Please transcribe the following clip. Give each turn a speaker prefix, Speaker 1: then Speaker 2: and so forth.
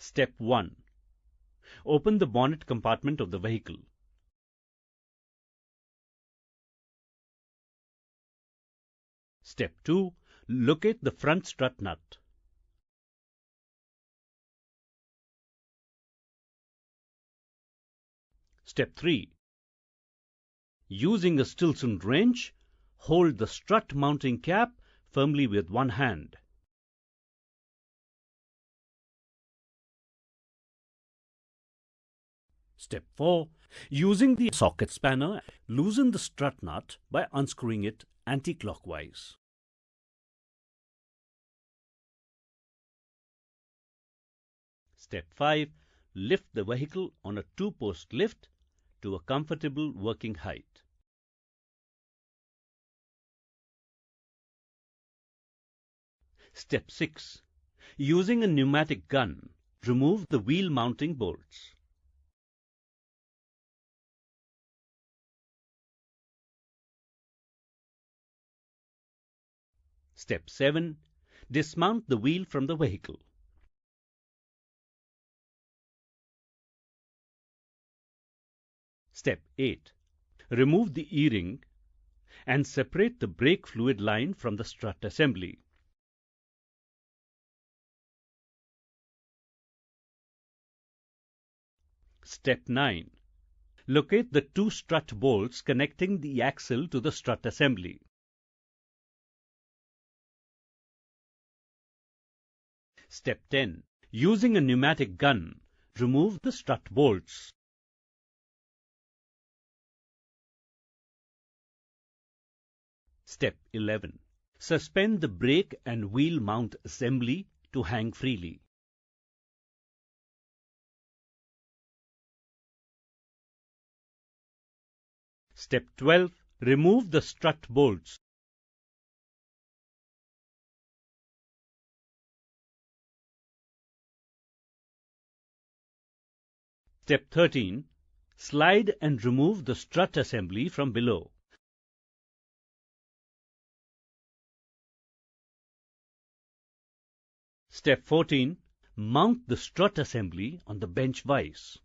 Speaker 1: Step 1. Open the bonnet compartment of the vehicle. Step 2. Locate the front strut nut. Step 3. Using a Stilson wrench, hold the strut mounting cap firmly with one hand. Step 4. Using the socket spanner, loosen the strut nut by unscrewing it anti-clockwise. Step 5. Lift the vehicle on a 2-post lift to a comfortable working height. Step 6. Using a pneumatic gun, remove the wheel mounting bolts. Step 7. Dismount the wheel from the vehicle. Step 8. Remove the E-ring and separate the brake fluid line from the strut assembly. Step 9. Locate the 2 strut bolts connecting the axle to the strut assembly. Step 10. Using a pneumatic gun, remove the strut bolts. Step 11. Suspend the brake and wheel mount assembly to hang freely. Step 12. Remove the strut bolts. Step 13. Slide and remove the strut assembly from below. Step 14. Mount the strut assembly on the bench vise.